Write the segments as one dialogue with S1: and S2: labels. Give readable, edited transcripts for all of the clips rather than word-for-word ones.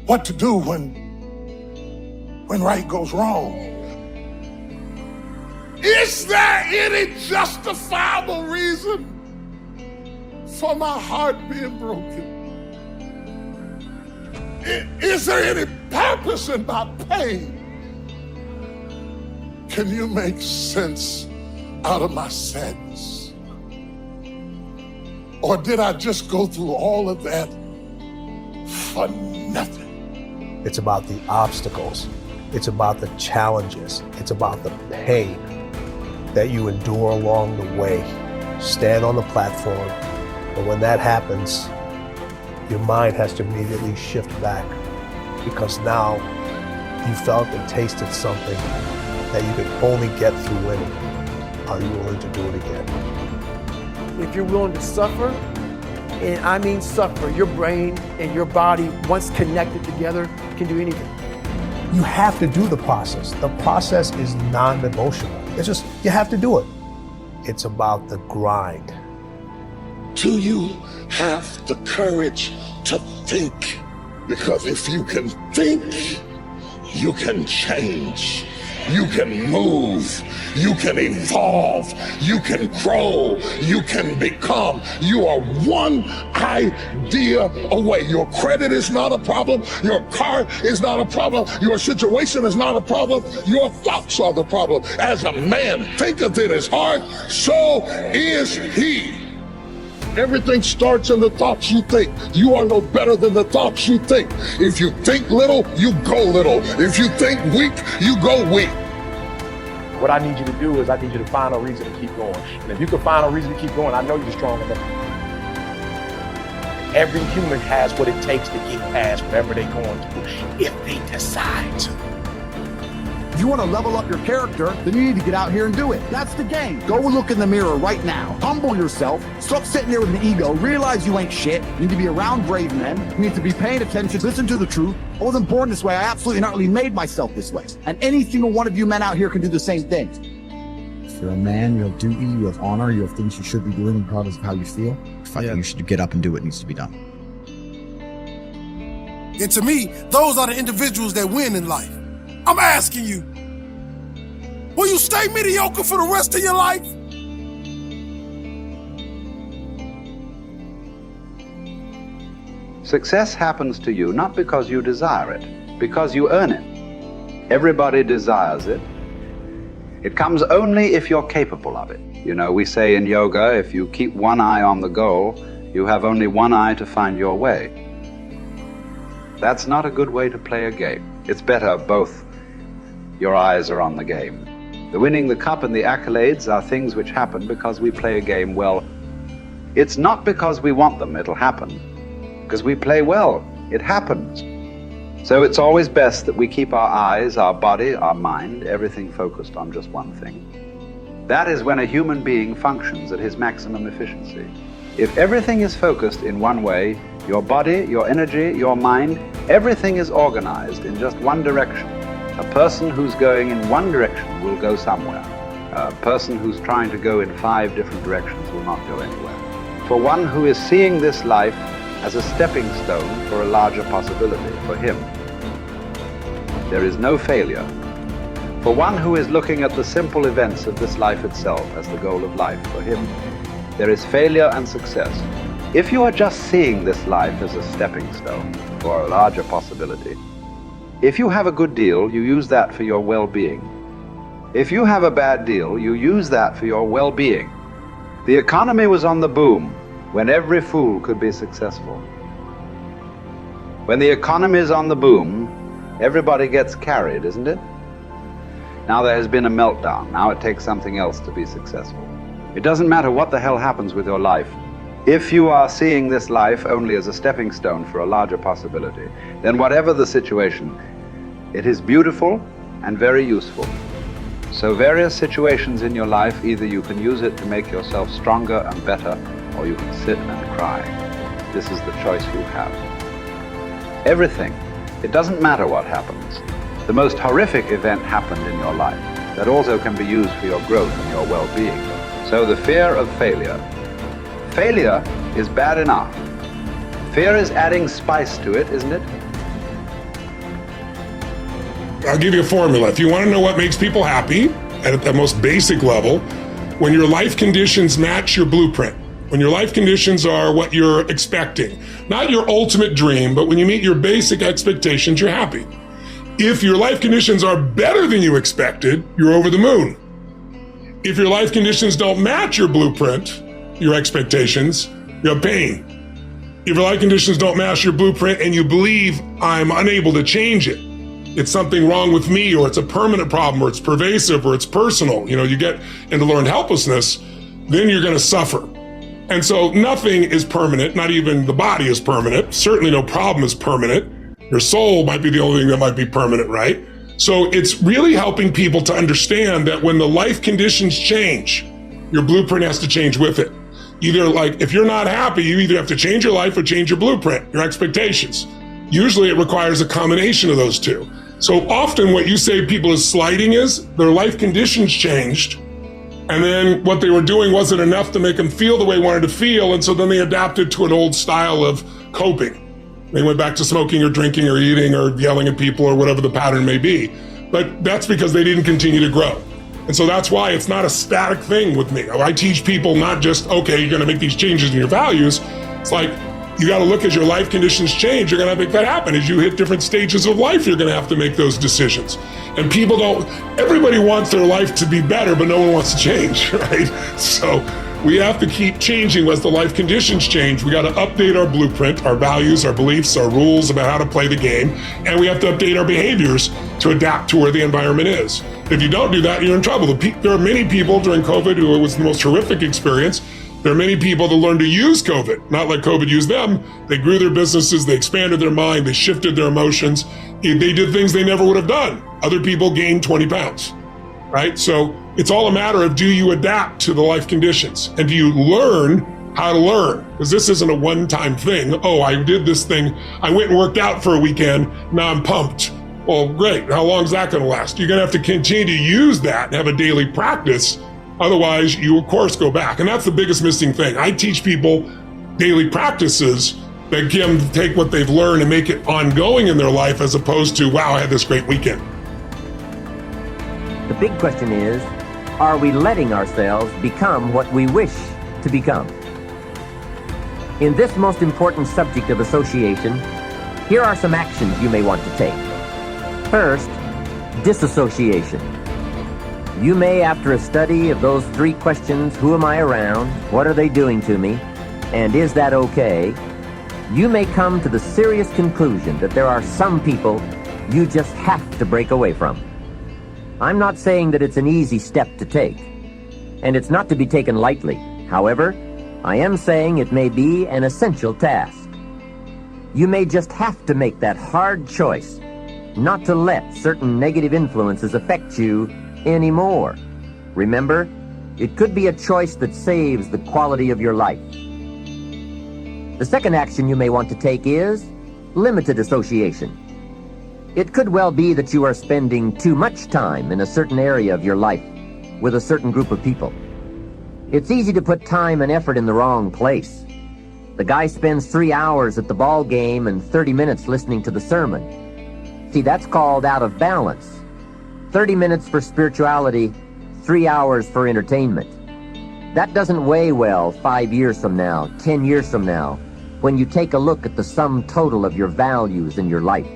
S1: what to do when right goes wrong. Is there any justifiable reason for my heart being broken? Is there any purpose in my pain? Can you make sense out of my sadness? Or did I just go through all of that for nothing?
S2: It's about the obstacles. It's about the challenges. It's about the pain that you endure along the way. Stand on the platform, and when that happens, your mind has to immediately shift back, because now you felt and tasted something that you can only get through winning. Are you willing to do it again?
S3: If you're willing to suffer, and I mean suffer, your brain and your body, once connected together, can do anything.
S2: You have to do the process. The process is non-negotiable. It's just, you have to do it. It's about the grind.
S1: Do you have the courage to think? Because if you can think, you can change. You can move, you can evolve, you can grow, you can become. You are one idea away. Your credit is not a problem. Your car is not a problem. Your situation is not a problem. Your thoughts are the problem. As a man thinketh in his heart, so is he. Everything starts in the thoughts you think. You are no better than the thoughts you think. If you think little, you go little. If you think weak, you go weak.
S4: What I need you to do is I need you to find a reason to keep going. And if you can find a reason to keep going, I know you're strong enough. Every human has what it takes to get past whatever they're going through if they decide to.
S5: If you want to level up your character, then you need to get out here and do it. That's the game. Go look in the mirror right now. Humble yourself. Stop sitting there with an ego. Realize you ain't shit. You need to be around brave men. You need to be paying attention. Listen to the truth. I wasn't born this way. I absolutely not really made myself this way. And any single one of you men out here can do the same thing.
S6: If you're a man, you have duty, you have honor, you have things you should be doing regardless of how you feel. I think you should get up and do what needs to be done.
S7: And to me, those are the individuals that win in life. I'm asking you, will you stay mediocre for the rest of your life?
S8: Success happens to you not because you desire it, because you earn it. Everybody desires it. It comes only if you're capable of it. You know, we say in yoga, if you keep one eye on the goal, you have only one eye to find your way. That's not a good way to play a game. It's better both your eyes are on the game. The winning the cup and the accolades are things which happen because we play a game well. It's not because we want them, it'll happen. Because we play well, it happens. So it's always best that we keep our eyes, our body, our mind, everything focused on just one thing. That is when a human being functions at his maximum efficiency. If everything is focused in one way, your body, your energy, your mind, everything is organized in just one direction. A person who's going in one direction will go somewhere. A person who's trying to go in 5 different directions will not go anywhere. For one who is seeing this life as a stepping stone for a larger possibility, for him, there is no failure. For one who is looking at the simple events of this life itself as the goal of life, for him, there is failure and success. If you are just seeing this life as a stepping stone for a larger possibility, if you have a good deal, you use that for your well-being. If you have a bad deal, you use that for your well-being. The economy was on the boom when every fool could be successful. When the economy is on the boom, everybody gets carried, isn't it? Now there has been a meltdown. Now it takes something else to be successful. It doesn't matter what the hell happens with your life. If you are seeing this life only as a stepping stone for a larger possibility, then whatever the situation, it is beautiful and very useful. So various situations in your life, either you can use it to make yourself stronger and better, or you can sit and cry. This is the choice you have. Everything. It doesn't matter what happens. The most horrific event happened in your life that also can be used for your growth and your well-being. So the fear of failure. Failure is bad enough. Fear is adding spice to it, isn't it?
S1: I'll give you a formula. If you want to know what makes people happy at the most basic level, when your life conditions match your blueprint, when your life conditions are what you're expecting, not your ultimate dream, but when you meet your basic expectations, you're happy. If your life conditions are better than you expected, you're over the moon. If your life conditions don't match your blueprint, your expectations, you have pain. If your life conditions don't match your blueprint and you believe I'm unable to change it, it's something wrong with me, or it's a permanent problem, or it's pervasive, or it's personal, you get into learned helplessness, then you're going to suffer. And so nothing is permanent, not even the body is permanent. Certainly no problem is permanent. Your soul might be the only thing that might be permanent, right? So it's really helping people to understand that when the life conditions change, your blueprint has to change with it. Either if you're not happy, you either have to change your life or change your blueprint, your expectations. Usually it requires a combination of those two. So often what you say people is slighting is their life conditions changed, and then what they were doing wasn't enough to make them feel the way they wanted to feel, and so then they adapted to an old style of coping. They went back to smoking or drinking or eating or yelling at people or whatever the pattern may be. But that's because they didn't continue to grow. And so that's why it's not a static thing with me. I teach people not just, okay, you're going to make these changes in your values. It's like, you got to look as your life conditions change. You're going to make that happen. As you hit different stages of life, you're going to have to make those decisions. And everybody wants their life to be better, but no one wants to change, right? So we have to keep changing as the life conditions change. We got to update our blueprint, our values, our beliefs, our rules about how to play the game. And we have to update our behaviors to adapt to where the environment is. If you don't do that, you're in trouble. There are many people during COVID who it was the most horrific experience. There are many people that learned to use COVID, not let COVID use them. They grew their businesses, they expanded their mind, they shifted their emotions. They did things they never would have done. Other people gained 20 pounds, right? So it's all a matter of, do you adapt to the life conditions? And do you learn how to learn? Because this isn't a one-time thing. Oh, I did this thing. I went and worked out for a weekend. Now I'm pumped. Well, great. How long is that going to last? You're going to have to continue to use that and have a daily practice. Otherwise, you, of course, go back. And that's the biggest missing thing. I teach people daily practices that can take what they've learned and make it ongoing in their life, as opposed to, wow, I had this great weekend.
S9: The big question is, are we letting ourselves become what we wish to become? In this most important subject of association, here are some actions you may want to take. First, disassociation. You may, after a study of those 3 questions, who am I around, what are they doing to me, and is that okay, you may come to the serious conclusion that there are some people you just have to break away from. I'm not saying that it's an easy step to take, and it's not to be taken lightly. However, I am saying it may be an essential task. You may just have to make that hard choice not to let certain negative influences affect you anymore. Remember, it could be a choice that saves the quality of your life. The second action you may want to take is limited association. It could well be that you are spending too much time in a certain area of your life with a certain group of people. It's easy to put time and effort in the wrong place. The guy spends 3 hours at the ball game and 30 minutes listening to the sermon. See, that's called out of balance. 30 minutes for spirituality, 3 hours for entertainment. That doesn't weigh well 5 years from now, 10 years from now, when you take a look at the sum total of your values in your life.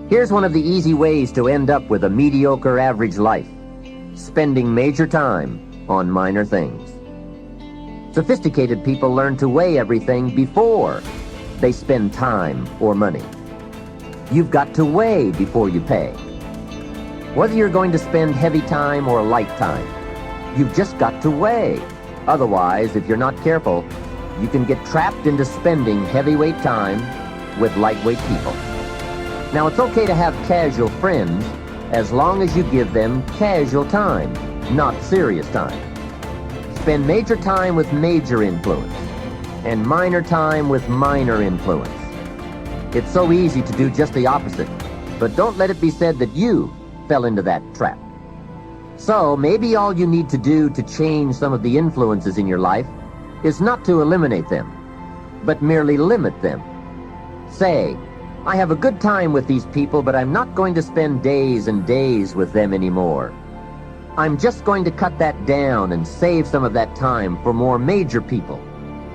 S9: Here's one of the easy ways to end up with a mediocre average life: spending major time on minor things. Sophisticated people learn to weigh everything before they spend time or money. You've got to weigh before you pay. Whether you're going to spend heavy time or light time, you've just got to weigh. Otherwise, if you're not careful, you can get trapped into spending heavyweight time with lightweight people. Now, it's okay to have casual friends as long as you give them casual time, not serious time. Spend major time with major influence and minor time with minor influence. It's so easy to do just the opposite, but don't let it be said that you fell into that trap. So maybe all you need to do to change some of the influences in your life is not to eliminate them, but merely limit them. Say, I have a good time with these people, but I'm not going to spend days and days with them anymore. I'm just going to cut that down and save some of that time for more major people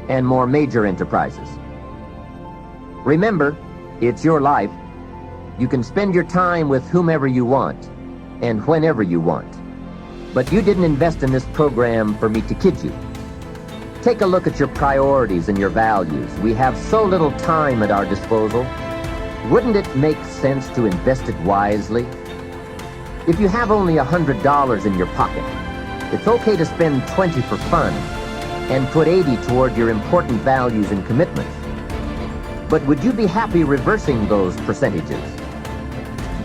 S9: and more major enterprises. Remember, it's your life. You can spend your time with whomever you want and whenever you want. But you didn't invest in this program for me to kid you. Take a look at your priorities and your values. We have so little time at our disposal. Wouldn't it make sense to invest it wisely? If you have only $100 in your pocket, it's okay to spend 20 for fun and put 80 toward your important values and commitments. But would you be happy reversing those percentages?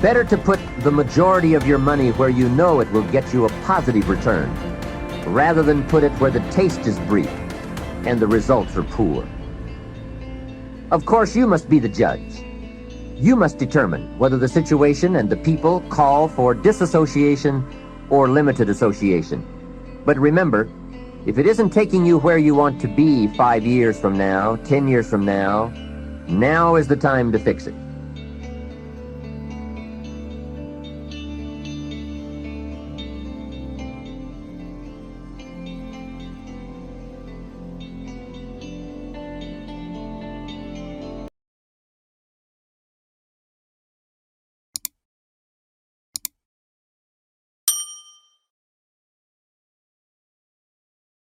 S9: Better to put the majority of your money where you know it will get you a positive return, rather than put it where the taste is brief and the results are poor. Of course, you must be the judge. You must determine whether the situation and the people call for disassociation or limited association. But remember, if it isn't taking you where you want to be 5 years from now, 10 years from now, now is the time to fix it.